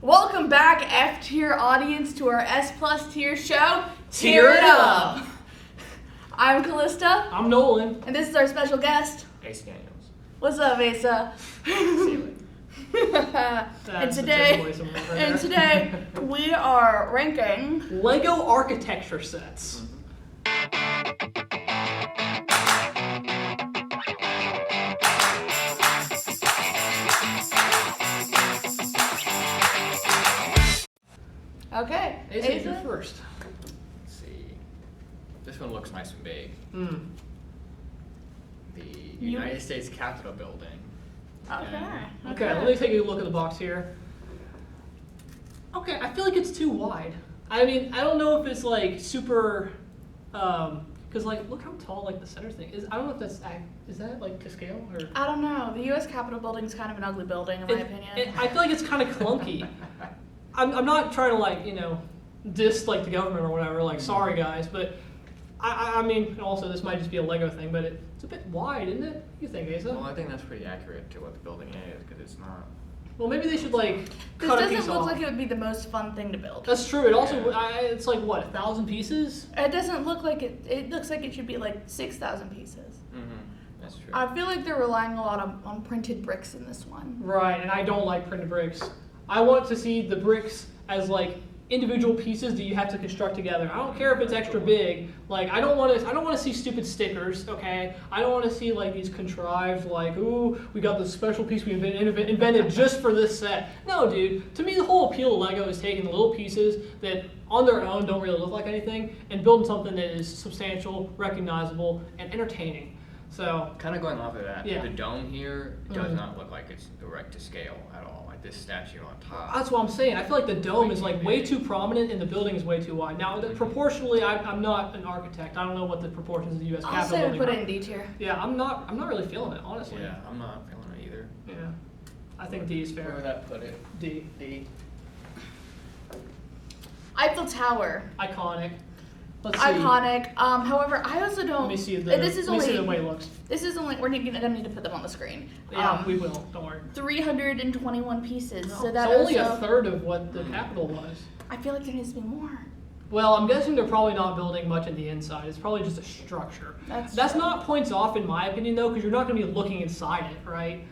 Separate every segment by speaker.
Speaker 1: Welcome back, F-tier audience, to our S+ tier show,
Speaker 2: Tear It Up.
Speaker 1: I'm Kalista.
Speaker 2: I'm Nolan.
Speaker 1: And this is our special guest,
Speaker 3: Asa Daniels.
Speaker 1: What's up, Asa? And today we are ranking
Speaker 2: Lego architecture sets.
Speaker 1: Okay,
Speaker 2: Asa, you're first.
Speaker 3: Let's see. This one looks nice and big. The United States Capitol building.
Speaker 1: Okay.
Speaker 2: Let me take a look at the box here. Okay, I feel like it's too wide. I mean, I don't know if it's like super, because like look how tall like the center thing is. I don't know if is that like to scale or?
Speaker 1: I don't know. The U.S. Capitol building is kind of an ugly building in my opinion.
Speaker 2: I feel like it's kind of clunky. I'm not trying to like diss like the government or whatever. Like sorry guys, but I mean also this might just be a Lego thing, but it's a bit wide, isn't it? What do you think, Asa?
Speaker 3: Well, I think that's pretty accurate to what the building is because it's not.
Speaker 2: Well, maybe they should like
Speaker 1: This
Speaker 2: cut a piece
Speaker 1: doesn't look
Speaker 2: off.
Speaker 1: like it would be the most fun thing to build.
Speaker 2: That's true. It also it's like what 1,000 pieces.
Speaker 1: It doesn't look like it. It looks like it should be like 6,000 pieces.
Speaker 3: That's true.
Speaker 1: I feel like they're relying a lot on printed bricks in this one.
Speaker 2: Right, and I don't like printed bricks. I want to see the bricks as like individual pieces that you have to construct together. I don't care if it's extra big. Like I don't want to see stupid stickers. Okay, I don't want to see like these contrived like ooh we got this special piece we invented just for this set. No, dude. To me, the whole appeal of Lego is taking the little pieces that on their own don't really look like anything and building something that is substantial, recognizable, and entertaining. So
Speaker 3: Kind of going off of that,
Speaker 2: Yeah.
Speaker 3: the dome here does not look like it's direct to scale at all. Like this statue on top.
Speaker 2: that's what I'm saying. I feel like the dome is like way too prominent and the building is way too wide. Now, proportionally, I'm not an architect. I don't know what the proportions of the U.S.
Speaker 1: I'll
Speaker 2: Capitol
Speaker 1: say we
Speaker 2: building
Speaker 1: put
Speaker 2: are.
Speaker 1: it in D tier.
Speaker 2: Yeah, I'm not really feeling it, honestly.
Speaker 3: Yeah, I'm not feeling it either.
Speaker 2: Yeah. I think D is
Speaker 3: Where
Speaker 2: fair.
Speaker 3: would that put it?
Speaker 2: D.
Speaker 3: D.
Speaker 1: Eiffel Tower.
Speaker 2: Iconic. Let's see.
Speaker 1: Iconic. However, I also don't.
Speaker 2: Let me see the way it looks.
Speaker 1: This is only. We're gonna need to put them on the screen.
Speaker 2: Yeah, we will. Don't worry.
Speaker 1: 321 pieces. So
Speaker 2: It's
Speaker 1: that
Speaker 2: only
Speaker 1: also,
Speaker 2: a third of what the Capitol was.
Speaker 1: I feel like there needs to be more.
Speaker 2: Well, I'm guessing they're probably not building much in the inside. It's probably just a structure. That's
Speaker 1: true.
Speaker 2: not points off in my opinion though, because you're not going to be looking inside it, right?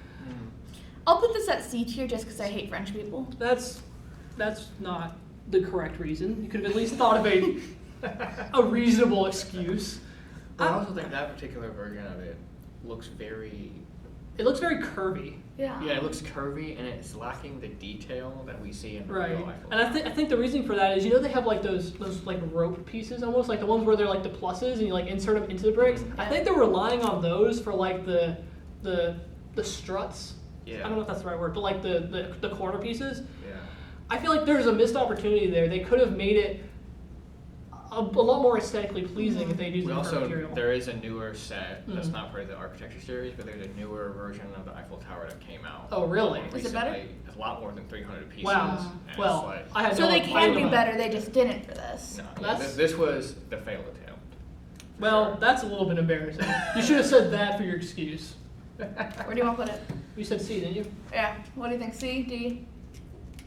Speaker 1: I'll put this at C tier just because I hate French people.
Speaker 2: That's not the correct reason. You could have at least thought of a reasonable excuse.
Speaker 3: I also think that particular version of it looks very.
Speaker 2: It looks very curvy.
Speaker 1: Yeah.
Speaker 3: Yeah, it looks curvy and it's lacking the detail that we see in
Speaker 2: Right.
Speaker 3: real life.
Speaker 2: And I think the reason for that is they have like those like rope pieces almost, like the ones where they're like the pluses and you like insert them into the bricks. I think they're relying on those for like the struts.
Speaker 3: Yeah.
Speaker 2: I don't know if that's the right word, but like the corner pieces.
Speaker 3: Yeah.
Speaker 2: I feel like there's a missed opportunity there. They could have made it a lot more aesthetically pleasing if they'd used
Speaker 3: We
Speaker 2: the
Speaker 3: also,
Speaker 2: material.
Speaker 3: there is a newer set that's not part of the architecture series, but there's a newer version of the Eiffel Tower that came out.
Speaker 2: Oh, really?
Speaker 1: Is it better?
Speaker 3: recently. It's a lot more than 300 pieces.
Speaker 2: Wow.
Speaker 3: and
Speaker 2: Well,
Speaker 3: it's like,
Speaker 2: I had
Speaker 1: So
Speaker 2: no
Speaker 1: they
Speaker 2: idea
Speaker 1: can be
Speaker 2: about
Speaker 1: better. They just didn't for this.
Speaker 3: no,
Speaker 2: That's-
Speaker 3: this was the failed attempt.
Speaker 2: Well, that's a little bit embarrassing. You should have said that for your excuse.
Speaker 1: Where do you want to put it?
Speaker 2: You said C, didn't you?
Speaker 1: Yeah. What do you think? C, D?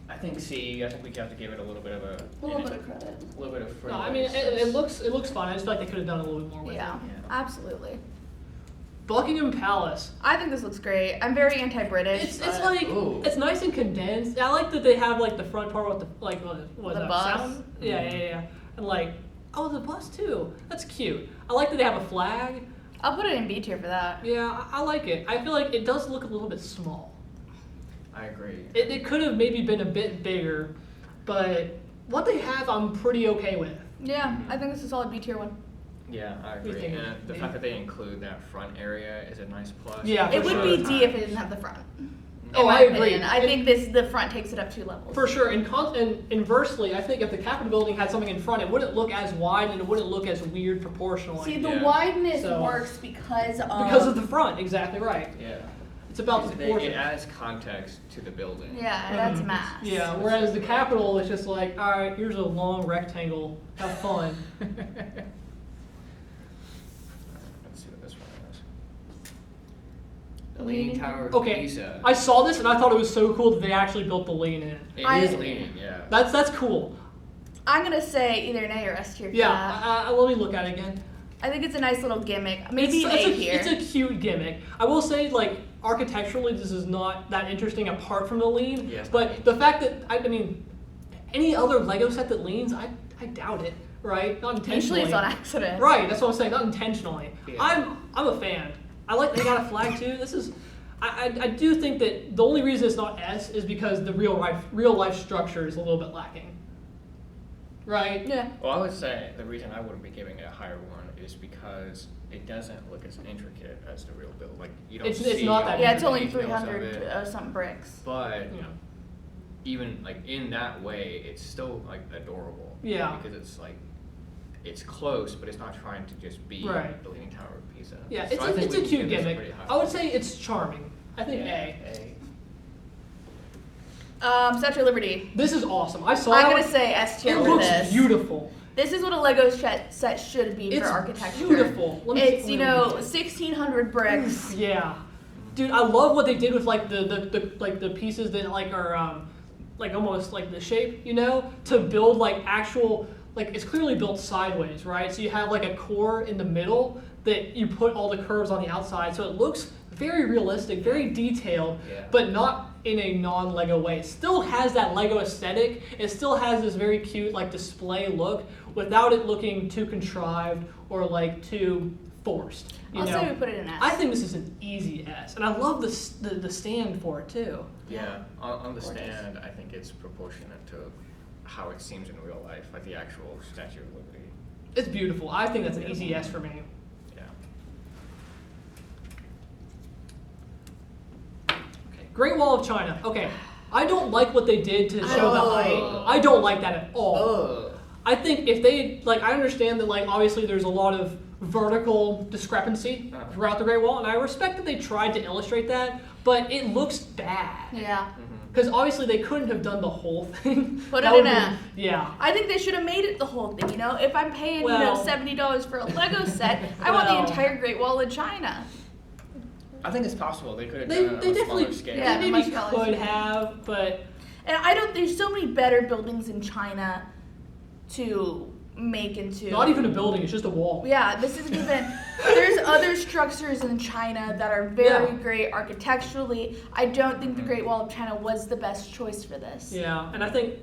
Speaker 3: I think C. I think we have to give it a little bit of
Speaker 1: A little bit of credit.
Speaker 3: a little bit of.
Speaker 2: No, I mean it looks fine. I just feel like they could have done a little bit more with
Speaker 1: Yeah,
Speaker 2: it.
Speaker 1: absolutely.
Speaker 2: Buckingham Palace.
Speaker 1: I think this looks great. I'm very anti-British.
Speaker 2: It's
Speaker 1: but-
Speaker 2: like
Speaker 3: Ooh.
Speaker 2: it's nice and condensed. I like that they have like the front part with the like what is
Speaker 1: The
Speaker 2: that,
Speaker 1: bus?
Speaker 2: sound? Yeah. And like the bus too. That's cute. I like that they have a flag.
Speaker 1: I'll put it in B tier for that.
Speaker 2: Yeah, I like it. I feel like it does look a little bit small.
Speaker 3: I agree.
Speaker 2: It could have maybe been a bit bigger, but what they have I'm pretty okay with.
Speaker 1: Yeah, I think this is a solid B tier one.
Speaker 3: Yeah, I
Speaker 2: What do you
Speaker 3: agree.
Speaker 2: think?
Speaker 3: And the fact that they include that front area is a nice plus.
Speaker 2: Yeah,
Speaker 1: It
Speaker 2: for
Speaker 1: would
Speaker 2: sure.
Speaker 1: be D if it didn't have the front.
Speaker 2: Oh,
Speaker 1: in my
Speaker 2: I agree.
Speaker 1: opinion. I think the front takes it up 2 levels.
Speaker 2: For sure, and inversely, I think if the Capitol building had something in front, it wouldn't look as wide and it wouldn't look as weird proportionally.
Speaker 1: See, the
Speaker 3: Yeah.
Speaker 1: wideness
Speaker 2: So-
Speaker 1: works because
Speaker 2: Because of the front, exactly right.
Speaker 3: Yeah.
Speaker 2: It's about the proportion.
Speaker 3: It adds context to the building.
Speaker 1: Yeah, that's mass.
Speaker 2: Yeah, whereas the Capitol is just like, all right, here's a long rectangle, have fun.
Speaker 3: Let's see what this one is. The Leaning Tower of
Speaker 2: Okay,
Speaker 3: Pisa.
Speaker 2: I saw this and I thought it was so cool that they actually built the lean in.
Speaker 3: It is leaning, yeah.
Speaker 2: That's cool.
Speaker 1: I'm gonna say either an A or S tier.
Speaker 2: Yeah, let me look at it again.
Speaker 1: I think it's a nice little gimmick. Maybe
Speaker 2: it's
Speaker 1: an A tier.
Speaker 2: It's a cute gimmick. I will say, like, architecturally, this is not that interesting apart from the lean.
Speaker 3: Yes.
Speaker 2: But the fact that, I mean, any other Lego set that leans, I doubt it, right? Not intentionally.
Speaker 1: Usually it's on accident.
Speaker 2: Right, that's what I'm saying, not intentionally.
Speaker 3: Yeah.
Speaker 2: I'm a fan. I like they got a flag too. This is, I do think that the only reason it's not S is because the real life structure is a little bit lacking. Right?
Speaker 1: Yeah.
Speaker 3: Well, I would say the reason I wouldn't be giving it a higher one is because it doesn't look as intricate as the real build. Like, you don't
Speaker 2: It's
Speaker 3: see
Speaker 2: not
Speaker 3: all
Speaker 2: that
Speaker 3: the
Speaker 1: Yeah, it's only
Speaker 3: details of
Speaker 1: 300
Speaker 3: it.
Speaker 1: something bricks.
Speaker 3: But
Speaker 2: Yeah.
Speaker 3: even like in that way, it's still like adorable.
Speaker 2: Yeah.
Speaker 3: Because it's like it's close, but it's not trying to just be
Speaker 2: Right.
Speaker 3: the Leaning Tower of Pisa.
Speaker 2: Yeah,
Speaker 3: So I think
Speaker 2: it's
Speaker 3: we
Speaker 2: a
Speaker 3: can
Speaker 2: cute
Speaker 3: give this
Speaker 2: gimmick.
Speaker 3: pretty high.
Speaker 2: I would say it's charming. I think A.
Speaker 1: Statue of Liberty.
Speaker 2: This is awesome. I saw
Speaker 1: I'm
Speaker 2: it.
Speaker 1: gonna say S tier
Speaker 2: It
Speaker 1: for
Speaker 2: looks
Speaker 1: this.
Speaker 2: beautiful.
Speaker 1: This is what a Lego set should be
Speaker 2: It's
Speaker 1: for architecture.
Speaker 2: beautiful. Let me
Speaker 1: It's,
Speaker 2: see-
Speaker 1: you know, 1,600 bricks.
Speaker 2: Yeah, dude, I love what they did with like the pieces that like are like almost like the shape, you know, to build like actual, like it's clearly built sideways, right? So you have like a core in the middle that you put all the curves on the outside, so it looks very realistic, very detailed,
Speaker 3: Yeah.
Speaker 2: but not in a non-Lego way. It still has that Lego aesthetic. It still has this very cute like display look without it looking too contrived or like too forced. You
Speaker 1: I'll
Speaker 2: know?
Speaker 1: say we put it in S.
Speaker 2: I think this is an easy S, and I love the stand for it too.
Speaker 3: Yeah, on the
Speaker 1: Gorgeous.
Speaker 3: stand, I think it's proportionate to how it seems in real life, like the actual Statue of Liberty.
Speaker 2: It's beautiful. I think that's an easy S for me.
Speaker 3: Yeah.
Speaker 2: Okay. Great Wall of China. Okay, I don't like what they did to show the
Speaker 3: Oh.
Speaker 2: height. I don't like that at all.
Speaker 3: Oh.
Speaker 2: I think if they like, I understand that like obviously there's a lot of vertical discrepancy throughout the Great Wall, and I respect that they tried to illustrate that, but it looks bad.
Speaker 1: Yeah.
Speaker 2: Because obviously they couldn't have done the whole thing.
Speaker 1: Put
Speaker 2: That
Speaker 1: it
Speaker 2: would
Speaker 1: in
Speaker 2: be-
Speaker 1: F.
Speaker 2: Yeah.
Speaker 1: I think they should have made it the whole thing, you know? If I'm paying,
Speaker 2: Well-
Speaker 1: $70 for a Lego set, I want the
Speaker 2: Well-
Speaker 1: entire Great Wall of China.
Speaker 3: I think it's possible. They could have
Speaker 2: They
Speaker 3: done it on a
Speaker 2: definitely
Speaker 3: smaller scale.
Speaker 1: Yeah,
Speaker 2: they
Speaker 1: much
Speaker 2: maybe
Speaker 1: smaller
Speaker 2: could
Speaker 1: scale.
Speaker 2: have, but
Speaker 1: And I don't, there's so many better buildings in China to make into.
Speaker 2: not even a building, it's just a wall.
Speaker 1: Yeah, this isn't even. There's other structures in China that are very
Speaker 2: Yeah.
Speaker 1: great architecturally. I don't think the Great Wall of China was the best choice for this.
Speaker 2: Yeah, and I think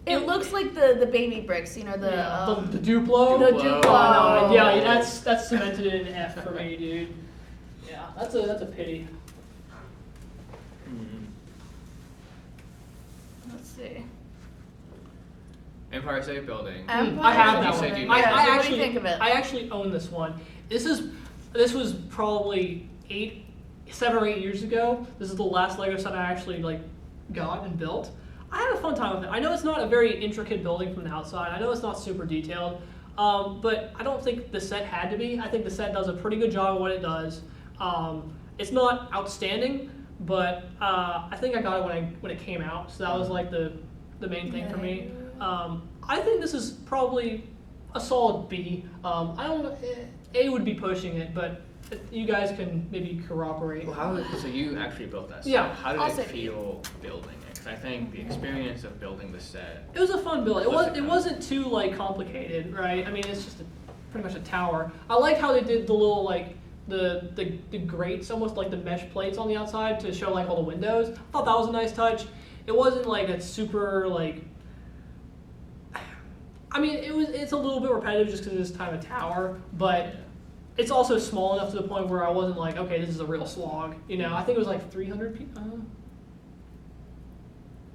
Speaker 1: It looks like the baby bricks, you know, the.
Speaker 2: the Duplo.
Speaker 1: The
Speaker 3: Duplo.
Speaker 1: Duplo.
Speaker 2: Yeah, that's cemented in F for me, dude. Yeah, that's a pity.
Speaker 3: Mhm.
Speaker 1: Let's see.
Speaker 3: Empire State Building.
Speaker 1: Empire
Speaker 2: I have
Speaker 3: You
Speaker 2: that
Speaker 3: said
Speaker 2: one.
Speaker 3: you
Speaker 1: Yeah,
Speaker 3: did.
Speaker 1: so
Speaker 2: I
Speaker 1: what do
Speaker 2: actually
Speaker 1: you think of it?
Speaker 2: I actually own this one. This was probably 7 or 8 years ago. This is the last Lego set I actually like got and built. I had a fun time with it. I know it's not a very intricate building from the outside. I know it's not super detailed, but I don't think the set had to be. I think the set does a pretty good job of what it does. It's not outstanding, but I think I got it when it came out. So that was like the main thing for me. I think this is probably a solid B. I don't know, A would be pushing it, but you guys can maybe corroborate.
Speaker 3: Well, so you actually built that set.
Speaker 2: Yeah,
Speaker 3: How did
Speaker 1: I'll
Speaker 3: it
Speaker 1: say
Speaker 3: feel building it? Because I think the experience of building the set.
Speaker 2: It was a fun build.
Speaker 3: Was it
Speaker 2: It wasn't too like complicated, right? I mean, it's just pretty much a tower. I like how they did the little like the grates, almost like the mesh plates on the outside to show like all the windows. I thought that was a nice touch. It wasn't like that super like. I mean, it's a little bit repetitive just because it's kind of a tower, but it's also small enough to the point where I wasn't like, okay, this is a real slog. You know, I think it was like 300 people.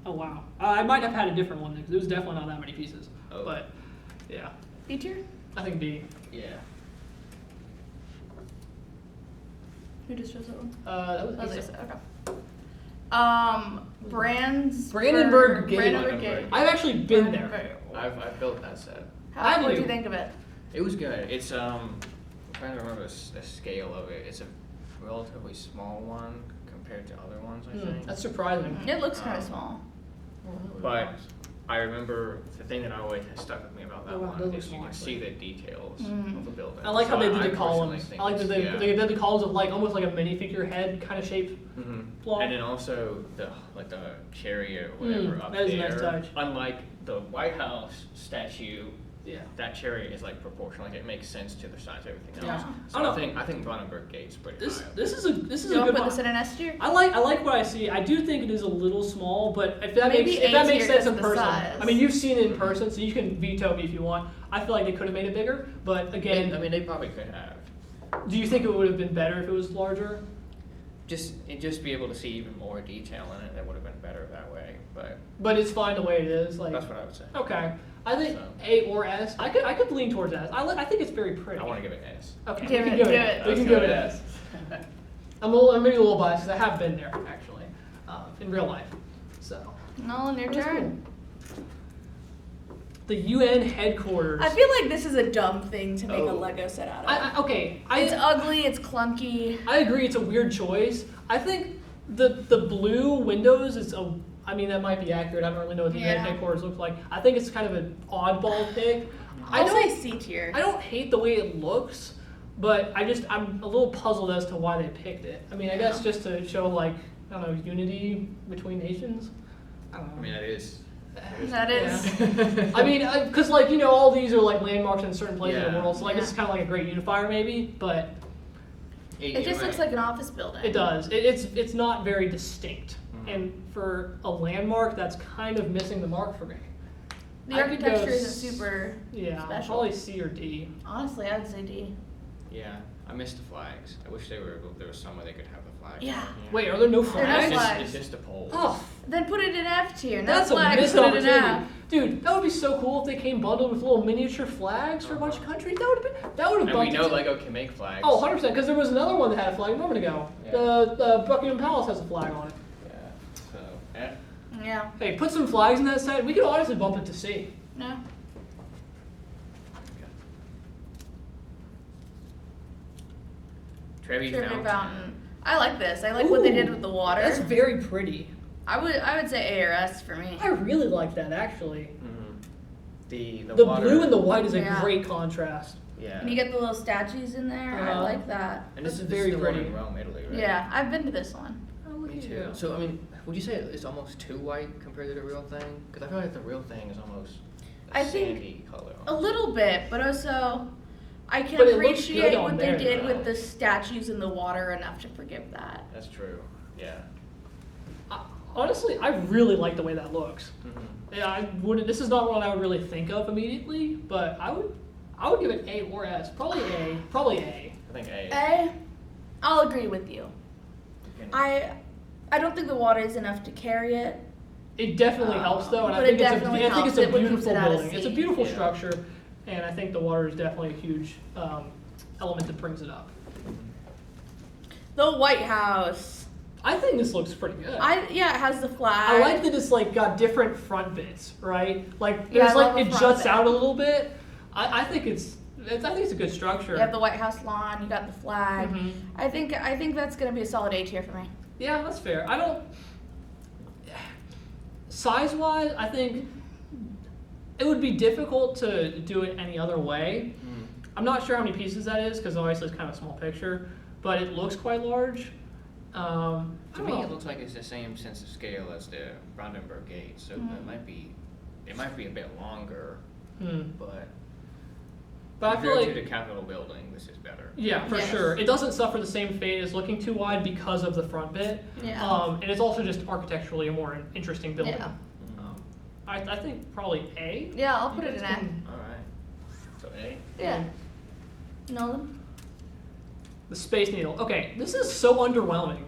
Speaker 2: Oh wow, I might have had a different one because it was definitely not that many pieces.
Speaker 3: Oh.
Speaker 2: But yeah,
Speaker 1: B tier?
Speaker 2: I think B.
Speaker 3: Yeah.
Speaker 1: Who just chose that one?
Speaker 2: That was
Speaker 1: Oh,
Speaker 2: Asa.
Speaker 1: Lisa, okay. Brandenburg
Speaker 2: Brandenburg Gate.
Speaker 1: Brandenburg Gate.
Speaker 2: I've actually been there.
Speaker 1: Brandenburg.
Speaker 3: I've built that set.
Speaker 1: What did
Speaker 2: you?
Speaker 1: you think of it?
Speaker 3: It was good. It's I'm trying to remember the scale of it. It's a relatively small one compared to other ones, I think.
Speaker 2: That's surprising.
Speaker 1: It looks kind of small.
Speaker 3: But I remember the thing that always has stuck with me about that
Speaker 2: Oh, wow,
Speaker 3: one
Speaker 2: those
Speaker 3: is
Speaker 2: look
Speaker 3: you can
Speaker 2: small,
Speaker 3: see the details
Speaker 1: Mm.
Speaker 3: of the building.
Speaker 2: I like how they did the
Speaker 3: personally
Speaker 2: columns.
Speaker 3: think
Speaker 2: I like that they,
Speaker 3: yeah.
Speaker 2: they did the columns of like almost like a minifigure head kind of shape.
Speaker 3: Mhm.
Speaker 2: Block.
Speaker 3: And then also the chariot or whatever up
Speaker 2: that is a
Speaker 3: there.
Speaker 2: nice touch.
Speaker 3: Unlike the White House statue,
Speaker 2: Yeah.
Speaker 3: that chariot is like proportional. Like it makes sense to the size of everything
Speaker 2: Yeah.
Speaker 3: else.
Speaker 2: I
Speaker 3: So
Speaker 2: don't
Speaker 3: I think Brandenburg Gate's pretty
Speaker 2: This
Speaker 3: high. up
Speaker 2: this
Speaker 3: there.
Speaker 2: is a this is
Speaker 1: You
Speaker 2: a
Speaker 1: want
Speaker 2: good
Speaker 1: to put
Speaker 2: one.
Speaker 1: this in an S tier?
Speaker 2: I like what I see. I do think it is a little small, but if that
Speaker 1: Maybe
Speaker 2: makes
Speaker 1: A
Speaker 2: sense
Speaker 1: tier
Speaker 2: in
Speaker 1: because of the
Speaker 2: person.
Speaker 1: size.
Speaker 2: I mean, you've seen it in person, so you can veto me if you want. I feel like they could have made it bigger, but again,
Speaker 3: I mean, they probably could have.
Speaker 2: do you think it would have been better if it was larger?
Speaker 3: Just be able to see even more detail in it. That would have been better that way. But
Speaker 2: But it's fine the way it is. Like
Speaker 3: that's what I would say.
Speaker 2: okay, I think
Speaker 3: So.
Speaker 2: A or S. I could lean towards S. I think it's very pretty.
Speaker 3: I want to give it an S.
Speaker 2: Okay,
Speaker 1: Give
Speaker 2: we can
Speaker 1: it-
Speaker 2: give
Speaker 1: do
Speaker 2: it.
Speaker 1: it.
Speaker 2: We can
Speaker 3: Let's
Speaker 2: give
Speaker 3: go
Speaker 2: it
Speaker 3: with
Speaker 2: S. I'm maybe a little biased because I have been there actually, in real life. So
Speaker 1: Nolan, your
Speaker 2: that's
Speaker 1: turn.
Speaker 2: cool. The UN headquarters.
Speaker 1: I feel like this is a dumb thing to make a
Speaker 3: Oh.
Speaker 1: Lego set out of.
Speaker 2: Okay,
Speaker 1: It's ugly, it's clunky.
Speaker 2: I agree. It's a weird choice. I think the blue windows is a. I mean that might be accurate. I don't really know what the UN
Speaker 1: Yeah.
Speaker 2: headquarters looks like. I think it's kind of an oddball pick.
Speaker 1: I'll say C tier.
Speaker 2: I don't hate the way it looks, but I'm a little puzzled as to why they picked it. I mean, I guess just to show like I don't know unity between nations. I don't know.
Speaker 3: I mean, that is.
Speaker 1: That is.
Speaker 2: Yeah. I mean, because like all these are like landmarks in certain places in the
Speaker 3: Yeah.
Speaker 2: world, so like it's
Speaker 1: Yeah.
Speaker 2: kind of like a great unifier maybe, but
Speaker 1: It just looks like an office building.
Speaker 2: it does. It's not very distinct,
Speaker 3: Mhm.
Speaker 2: and for a landmark, that's kind of missing the mark for me.
Speaker 1: The
Speaker 2: I could go
Speaker 1: architecture isn't
Speaker 2: s-
Speaker 1: super
Speaker 2: Yeah,
Speaker 1: special.
Speaker 2: probably C or D.
Speaker 1: Honestly, I'd say D.
Speaker 3: Yeah, I missed the flags. I wish there was somewhere they could have the flags.
Speaker 1: Yeah.
Speaker 2: Wait, are there no
Speaker 1: They're not
Speaker 2: flags?
Speaker 1: flags.
Speaker 3: It's just a pole.
Speaker 2: Oh,
Speaker 1: Then put it in F tier. Not
Speaker 2: that's a
Speaker 1: flags,
Speaker 2: missed
Speaker 1: put it in
Speaker 2: opportunity,
Speaker 1: F.
Speaker 2: dude. That would be so cool if they came bundled with little miniature flags for a bunch of countries. That would have
Speaker 3: And we
Speaker 2: bumped
Speaker 3: know
Speaker 2: it.
Speaker 3: Lego can make flags.
Speaker 2: Oh, 100%, because there was another one that had a flag a moment ago.
Speaker 3: Yeah.
Speaker 2: The Buckingham Palace has a flag on it.
Speaker 3: Yeah. So, F.
Speaker 1: Yeah.
Speaker 2: Hey, put some flags in that set. We could honestly bump it to C.
Speaker 1: No.
Speaker 3: Trevi
Speaker 1: Trivia
Speaker 3: Fountain.
Speaker 1: fountain. I like this. I like what they did
Speaker 2: Ooh,
Speaker 1: with the water.
Speaker 2: That's very pretty.
Speaker 1: I would say A or S for me.
Speaker 2: I really like that actually.
Speaker 3: The
Speaker 2: The
Speaker 3: water,
Speaker 2: blue and the white is a
Speaker 1: Yeah.
Speaker 2: great contrast.
Speaker 3: Yeah.
Speaker 1: And you get the little statues in there. I
Speaker 2: Uh-huh.
Speaker 1: like that.
Speaker 3: And this
Speaker 2: That's
Speaker 3: is
Speaker 2: very
Speaker 3: the one
Speaker 2: pretty.
Speaker 3: in Rome, Italy, right?
Speaker 1: Yeah, I've been to this one.
Speaker 2: Oh, look
Speaker 3: Me
Speaker 2: at
Speaker 3: too.
Speaker 2: you.
Speaker 3: So I mean, would you say it's almost too white compared to the real thing? Because I feel like the real thing is almost a
Speaker 1: I think
Speaker 3: sandy color.
Speaker 1: A little bit, but also I can
Speaker 2: But it looks
Speaker 1: appreciate
Speaker 2: good on
Speaker 1: what they
Speaker 2: there,
Speaker 1: did
Speaker 3: though.
Speaker 1: with the statues in the water enough to forgive that.
Speaker 3: That's true. Yeah.
Speaker 2: Honestly, I really like the way that looks.
Speaker 3: Mm-hmm.
Speaker 2: Yeah, I wouldn't. This is not one I would really think of immediately, but I would give it A or S. Probably A. Probably A.
Speaker 3: I think A.
Speaker 1: A, I'll agree with you.
Speaker 3: Okay.
Speaker 1: I don't think the water is enough to carry it.
Speaker 2: It definitely helps though, and I
Speaker 1: But
Speaker 2: think
Speaker 1: it
Speaker 2: it's
Speaker 1: definitely
Speaker 2: I think it's
Speaker 1: helps.
Speaker 2: a
Speaker 1: It would keep
Speaker 2: beautiful
Speaker 1: it out of
Speaker 2: building. It's a
Speaker 1: C.
Speaker 2: beautiful
Speaker 3: Yeah.
Speaker 2: structure, and I think the water is definitely a huge element that brings it up.
Speaker 1: The White House.
Speaker 2: I think this looks pretty good.
Speaker 1: It has the flag.
Speaker 2: I like that it's like got different front bits, right? Like
Speaker 1: Yeah,
Speaker 2: there's
Speaker 1: I
Speaker 2: like
Speaker 1: love a
Speaker 2: it
Speaker 1: front
Speaker 2: juts
Speaker 1: bit.
Speaker 2: out a little bit. I think it's a good structure.
Speaker 1: You have the White House lawn. You got the flag.
Speaker 2: Mhm.
Speaker 1: I think that's gonna be a solid A tier for me.
Speaker 2: Yeah, that's fair. I don't. Size wise, I think it would be difficult to do it any other way.
Speaker 3: Mm.
Speaker 2: I'm not sure how many pieces that is because obviously it's kind of a small picture, but it looks quite large.
Speaker 3: To
Speaker 2: I
Speaker 3: me,
Speaker 2: don't
Speaker 3: it
Speaker 2: know.
Speaker 3: looks like it's the same sense of scale as the Brandenburg Gate, so
Speaker 1: Mm.
Speaker 3: it might be a bit longer,
Speaker 2: Hmm.
Speaker 3: but
Speaker 2: But I feel
Speaker 3: compared to
Speaker 2: like
Speaker 3: the Capitol building, this is better.
Speaker 2: yeah, for
Speaker 1: Yes.
Speaker 2: sure. It doesn't suffer the same fate as looking too wide because of the front bit.
Speaker 1: Yeah.
Speaker 2: And it's also just architecturally a more interesting building.
Speaker 1: Yeah.
Speaker 2: I think probably A.
Speaker 1: Yeah, I'll put
Speaker 2: You
Speaker 1: it in
Speaker 2: guys
Speaker 1: A.
Speaker 2: can-
Speaker 3: All right. So A.
Speaker 1: Yeah. Nolan.
Speaker 2: The Space Needle. Okay, this is so underwhelming.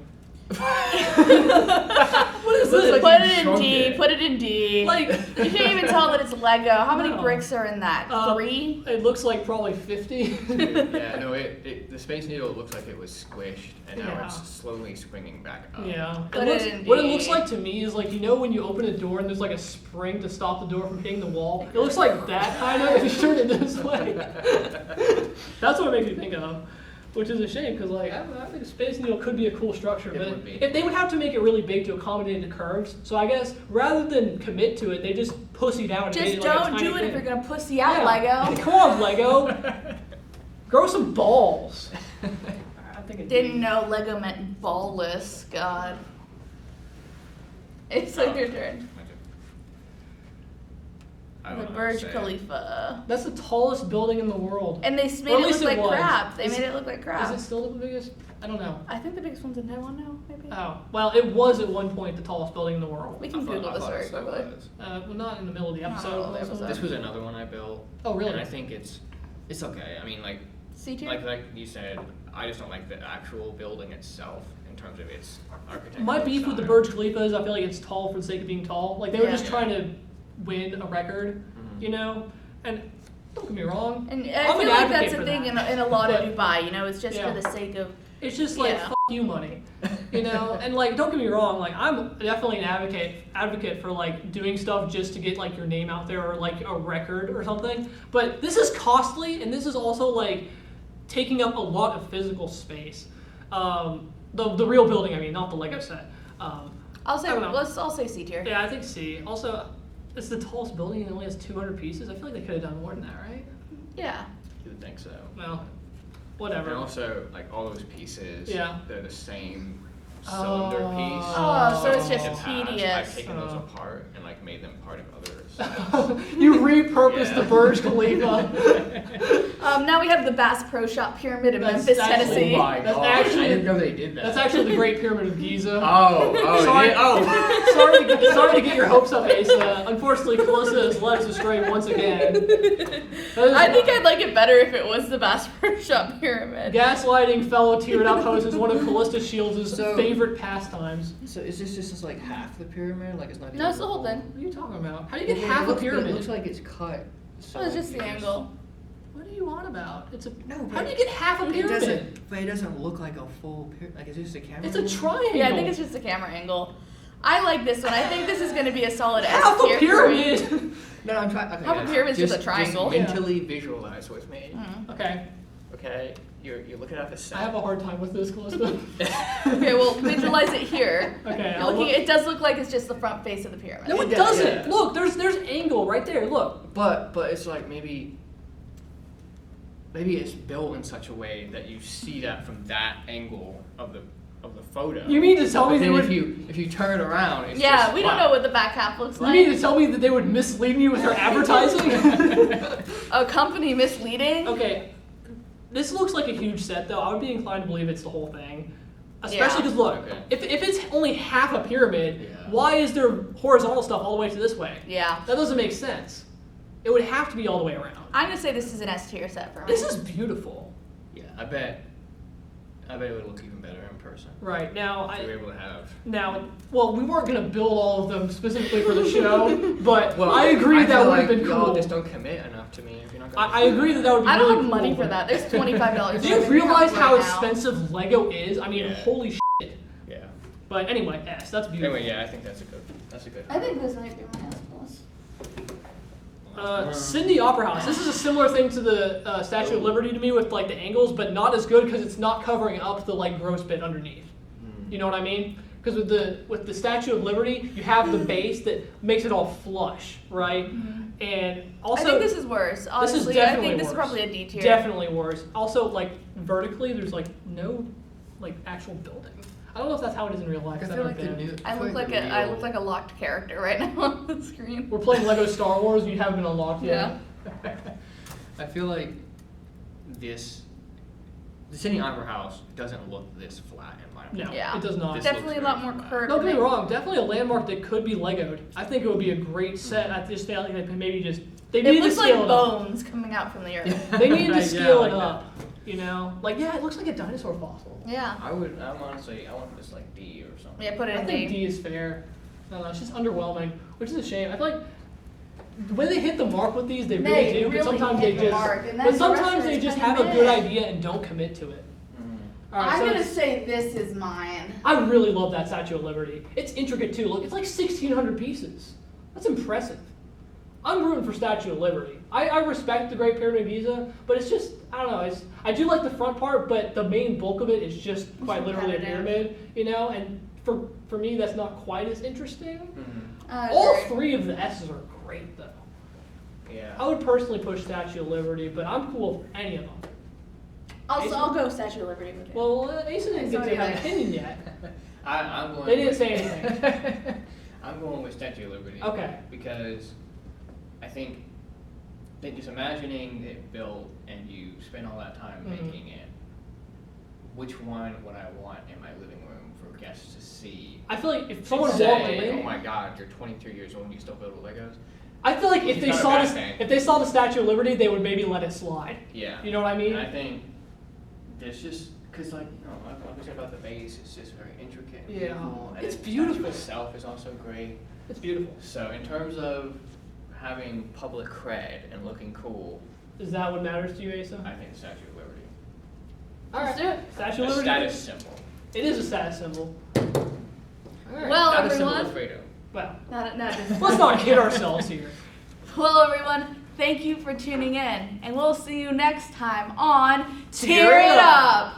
Speaker 2: What is
Speaker 3: Looks
Speaker 2: this?
Speaker 3: like
Speaker 1: Put
Speaker 3: you
Speaker 1: it in
Speaker 3: shrunk
Speaker 1: D.
Speaker 3: it.
Speaker 1: Put it in D.
Speaker 2: Like
Speaker 1: You can't even tell that it's Lego. How many
Speaker 2: No.
Speaker 1: bricks are in that? 3?
Speaker 2: It looks like probably 50.
Speaker 3: Yeah, no, the Space Needle looks like it was squished, and now
Speaker 2: Yeah.
Speaker 3: it's slowly springing back up.
Speaker 2: Yeah.
Speaker 1: Put
Speaker 2: looks,
Speaker 1: it in
Speaker 2: what it
Speaker 1: D.
Speaker 2: looks like to me is like when you open a door and there's like a spring to stop the door from hitting the wall. It looks like that kind of if you turn it this way. That's what it makes me think of. Which is a shame because, like, I think Space Needle could be a cool structure,
Speaker 3: It
Speaker 2: but
Speaker 3: would be.
Speaker 2: if they would have to make it really big to accommodate the curves. So I guess rather than commit to it, they just pussied out. And
Speaker 1: Just
Speaker 2: made it like a
Speaker 1: don't
Speaker 2: tiny
Speaker 1: do it if
Speaker 2: thing.
Speaker 1: you're gonna pussy out,
Speaker 2: Yeah.
Speaker 1: Lego.
Speaker 2: Come on, Lego. Grow some balls. I think it
Speaker 1: Didn't know Lego meant ballless. God. It's like your turn.
Speaker 3: I don't
Speaker 1: The
Speaker 3: know what
Speaker 1: Burj
Speaker 3: to say.
Speaker 1: Khalifa.
Speaker 2: That's the tallest building in the world.
Speaker 1: And they
Speaker 2: Or
Speaker 1: made
Speaker 2: at
Speaker 1: it
Speaker 2: least
Speaker 1: look
Speaker 2: it
Speaker 1: like
Speaker 2: was.
Speaker 1: crap. They
Speaker 2: Is-
Speaker 1: made it look like crap.
Speaker 2: Is it still the biggest? I don't know.
Speaker 1: I think the biggest one's in Taiwan now, maybe.
Speaker 2: Oh, well, it was at one point the tallest building in the world.
Speaker 1: We can Google this very
Speaker 3: so
Speaker 1: quickly.
Speaker 3: was.
Speaker 2: Well, not in the middle of the
Speaker 1: Not
Speaker 2: episode.
Speaker 1: in the middle of the
Speaker 2: also.
Speaker 1: episode.
Speaker 3: This was another one I built.
Speaker 2: Oh, really?
Speaker 3: And I think it's okay. I mean, like
Speaker 1: C tier?
Speaker 3: like you said, I just don't like the actual building itself in terms of its architecture.
Speaker 2: My beef with the Burj Khalifa is I feel like it's tall for the sake of being tall. Like they were
Speaker 1: Yeah.
Speaker 2: just trying to win a record,
Speaker 3: Mhm.
Speaker 2: you know? And don't get me wrong.
Speaker 1: And
Speaker 2: I'm
Speaker 1: I
Speaker 2: an
Speaker 1: feel like
Speaker 2: advocate
Speaker 1: that's
Speaker 2: for
Speaker 1: the thing
Speaker 2: that.
Speaker 1: in a lot of
Speaker 2: But-
Speaker 1: Dubai, you know, it's just
Speaker 2: Yeah.
Speaker 1: for the sake of,
Speaker 2: It's just like
Speaker 1: Yeah.
Speaker 2: fuck you money, you know. And like, don't get me wrong. Like, I'm definitely an advocate for like doing stuff just to get like your name out there or like a record or something. But this is costly, and this is also like taking up a lot of physical space. The real building, I mean, not the Lego set.
Speaker 1: I'll say,
Speaker 2: I don't know.
Speaker 1: I'll say C tier.
Speaker 2: Yeah, I think C. Also, it's the tallest building and it only has 200 pieces. I feel like they could have done more than that, right?
Speaker 1: Yeah.
Speaker 3: You would think so.
Speaker 2: Well,
Speaker 3: And
Speaker 2: whatever.
Speaker 3: also, like all those pieces,
Speaker 2: Yeah.
Speaker 3: they're the same cylinder piece.
Speaker 1: Oh, so it's
Speaker 3: in
Speaker 1: just
Speaker 3: the past,
Speaker 1: tedious.
Speaker 3: I've taken those
Speaker 2: Oh.
Speaker 3: apart and like made them part of others.
Speaker 2: You repurposed
Speaker 3: Yeah.
Speaker 2: the Burj Khalifa.
Speaker 1: Now we have the Bass Pro Shop Pyramid in
Speaker 2: That's-
Speaker 1: Memphis,
Speaker 2: that's-
Speaker 1: Tennessee.
Speaker 3: Oh my
Speaker 2: That's
Speaker 3: god!
Speaker 2: actually-
Speaker 3: I didn't know they did that.
Speaker 2: That's actually the Great Pyramid of Giza.
Speaker 3: Sorry.
Speaker 2: Sorry. Sorry to get your hopes up, Asa. Unfortunately, Kalista has led us astray once again.
Speaker 1: I think I'd like it better if it was the Bass Pro Shop Pyramid.
Speaker 2: Gaslighting fellow tiered up hosts is one of Kalista Shields'
Speaker 4: So-
Speaker 2: favorite pastimes.
Speaker 4: So is this just like half the pyramid? Like it's not even
Speaker 1: No, it's the whole
Speaker 4: full?
Speaker 1: thing.
Speaker 2: What are you talking about? How do you
Speaker 4: Well,
Speaker 2: get
Speaker 4: it
Speaker 2: half a
Speaker 4: looks- but
Speaker 2: pyramid?
Speaker 4: It looks like it's cut. So
Speaker 1: Oh, it's just
Speaker 4: like,
Speaker 1: the angle.
Speaker 2: What are you on about? It's a.
Speaker 4: No,
Speaker 2: How
Speaker 4: but
Speaker 2: do you get half a
Speaker 4: It
Speaker 2: pyramid?
Speaker 4: doesn't. But it doesn't look like a full pyramid. Like it's just a camera.
Speaker 2: It's a
Speaker 4: angle?
Speaker 2: triangle.
Speaker 1: Yeah, I think it's just a camera angle. I like this one. I think this is going to be a solid
Speaker 2: half
Speaker 1: S
Speaker 2: a
Speaker 1: tier. for me.
Speaker 2: pyramid.
Speaker 4: No, I'm trying. Okay,
Speaker 1: Half a
Speaker 4: guys.
Speaker 1: pyramid's just a triangle.
Speaker 3: Just mentally visualize with me.
Speaker 1: Mm.
Speaker 2: Okay,
Speaker 3: Okay, you're looking at the set.
Speaker 2: I have a hard time with this, Kalista.
Speaker 1: Okay, well, visualize it here.
Speaker 2: Okay,
Speaker 1: You're
Speaker 2: I'll
Speaker 1: looking,
Speaker 2: look-
Speaker 1: it does look like it's just the front face of the pyramid.
Speaker 2: No, it
Speaker 4: Yeah,
Speaker 2: doesn't.
Speaker 4: yeah.
Speaker 2: Look, there's angle right there. Look.
Speaker 3: But it's like maybe it's built in such a way that you see that from that angle of the photo.
Speaker 2: You mean to tell me
Speaker 3: But
Speaker 2: they
Speaker 3: then
Speaker 2: would?
Speaker 3: if you turn it around, it's
Speaker 1: Yeah,
Speaker 3: just
Speaker 1: we don't
Speaker 3: flat.
Speaker 1: know what the back half looks
Speaker 2: You
Speaker 1: like.
Speaker 2: mean to tell me that they would mislead me with their advertising?
Speaker 1: A company misleading?
Speaker 2: Okay, this looks like a huge set, though. I would be inclined to believe it's the whole thing. Especially
Speaker 1: Yeah.
Speaker 2: because, look,
Speaker 3: Okay.
Speaker 2: if it's only half a pyramid,
Speaker 3: Yeah.
Speaker 2: why is there horizontal stuff all the way to this way?
Speaker 1: Yeah.
Speaker 2: That doesn't make sense. It would have to be all the way around.
Speaker 1: I'm going to say this is an S tier set for me.
Speaker 2: This is beautiful.
Speaker 3: Yeah, I bet it would look even better in person.
Speaker 2: Right, now,
Speaker 3: If you were able to have.
Speaker 2: well, we weren't going to build all of them specifically for the show, but
Speaker 3: Well,
Speaker 2: I agree
Speaker 3: I
Speaker 2: that
Speaker 3: feel
Speaker 2: would have
Speaker 3: like
Speaker 2: been
Speaker 3: y'all
Speaker 2: cool.
Speaker 3: just don't commit enough to me if you're not. Gonna
Speaker 2: I agree that would be
Speaker 1: I
Speaker 2: really
Speaker 1: don't have money
Speaker 2: cool,
Speaker 1: for
Speaker 2: but-
Speaker 1: that. There's $25.
Speaker 2: Do you realize how
Speaker 1: right now.
Speaker 2: expensive Lego is? I mean,
Speaker 3: Yeah.
Speaker 2: holy shit.
Speaker 3: Yeah.
Speaker 2: But anyway, S, that's beautiful.
Speaker 3: Anyway, yeah, I think that's a good.
Speaker 1: I think this might be my S plus.
Speaker 2: Sydney Opera House. This is a similar thing to the Statue of Liberty to me with like the angles, but not as good because it's not covering up the like gross bit underneath. You know what I mean? Because with the Statue of Liberty, you have the base that makes it all flush, right? And also,
Speaker 1: I think this is worse. Honestly, I
Speaker 2: definitely
Speaker 1: think this is
Speaker 2: worse.
Speaker 1: probably a D tier.
Speaker 2: definitely worse. Also, like vertically, there's like no like actual building. I don't know if that's how it is in real life.
Speaker 4: I
Speaker 2: 'cause
Speaker 4: feel
Speaker 2: I've
Speaker 4: like
Speaker 2: never
Speaker 4: the
Speaker 2: been.
Speaker 4: new.
Speaker 1: I look like a locked character right now on the screen.
Speaker 2: We're playing Lego Star Wars, and you haven't been unlocked yet.
Speaker 3: I feel like the Sydney Opera House doesn't look this flat in my opinion.
Speaker 2: No,
Speaker 1: Yeah.
Speaker 2: it does not.
Speaker 3: This
Speaker 1: Definitely a
Speaker 3: looks
Speaker 1: lot
Speaker 3: very
Speaker 1: more
Speaker 3: flat.
Speaker 1: curved.
Speaker 2: Don't get me wrong, definitely a landmark that could be Legoed. I think it would be a great set. I just feel like they could maybe just they
Speaker 1: It
Speaker 2: needed to
Speaker 1: looks like
Speaker 2: scale it up.
Speaker 1: bones coming out from the earth.
Speaker 2: They needed to
Speaker 3: Right,
Speaker 2: scale
Speaker 3: yeah,
Speaker 2: it
Speaker 3: like
Speaker 2: up. You know, like yeah, it looks like a dinosaur fossil.
Speaker 1: Yeah.
Speaker 3: I'm honestly, I want this like D or something.
Speaker 1: Yeah, put it
Speaker 2: I
Speaker 1: in
Speaker 2: think
Speaker 1: D.
Speaker 2: D is fair. I don't know, it's just underwhelming, which is a shame. I feel like when they hit the mark with these, they really do. But sometimes they just, but sometimes they just have a good idea and don't commit to it.
Speaker 3: Mhm.
Speaker 2: All right, so it's-
Speaker 1: say this is mine.
Speaker 2: I really love that Statue of Liberty. It's intricate too. Look, it's like 1,600 pieces. That's impressive. I'm rooting for Statue of Liberty. I respect the Great Pyramid of Giza, but it's just, I don't know, I do like the front part, but the main bulk of it is just quite literally a pyramid, you know, and for me that's not quite as interesting.
Speaker 3: Mm-hmm.
Speaker 2: All three of the S's are great though.
Speaker 3: Yeah.
Speaker 2: I would personally push Statue of Liberty, but I'm cool with any of them.
Speaker 1: I'll go Statue of Liberty with you.
Speaker 2: Well, Asa didn't get to have an opinion yet.
Speaker 3: I'm going.
Speaker 2: They didn't say anything.
Speaker 3: I'm going with Statue of Liberty.
Speaker 2: Okay.
Speaker 3: Because I think that just imagining it built and you spend all that time
Speaker 2: Mhm.
Speaker 3: making it, which one would I want in my living room for guests to see?
Speaker 2: I feel like if
Speaker 3: To
Speaker 2: someone walked
Speaker 3: say, oh
Speaker 2: in,
Speaker 3: my God, you're 23 years old and you still build with Legos?
Speaker 2: I feel like if
Speaker 3: It's
Speaker 2: they
Speaker 3: not a
Speaker 2: saw
Speaker 3: bad
Speaker 2: this,
Speaker 3: thing.
Speaker 2: if they saw the Statue of Liberty, they would maybe let it slide.
Speaker 3: Yeah.
Speaker 2: You know what I mean?
Speaker 3: And I think there's just, because like, like we said about the base, it's just very intricate and
Speaker 2: Yeah.
Speaker 3: beautiful. And
Speaker 2: It's
Speaker 3: the
Speaker 2: beautiful.
Speaker 3: statue itself is also great.
Speaker 2: It's beautiful.
Speaker 3: So in terms of having public cred and looking cool,
Speaker 2: Is that what matters to you, Asa?
Speaker 3: I think the Statue of Liberty.
Speaker 2: All
Speaker 1: Let's
Speaker 2: right.
Speaker 1: do it.
Speaker 2: Statue of
Speaker 3: A
Speaker 2: Liberty.
Speaker 3: status symbol.
Speaker 2: It is a status symbol. All right.
Speaker 1: Well,
Speaker 3: Not a symbol
Speaker 1: everyone.
Speaker 3: of freedom.
Speaker 2: Well,
Speaker 1: Not
Speaker 2: let's not kid ourselves here.
Speaker 1: Well, everyone, thank you for tuning in, and we'll see you next time on
Speaker 2: Tear
Speaker 1: Tear
Speaker 2: It
Speaker 1: It Up.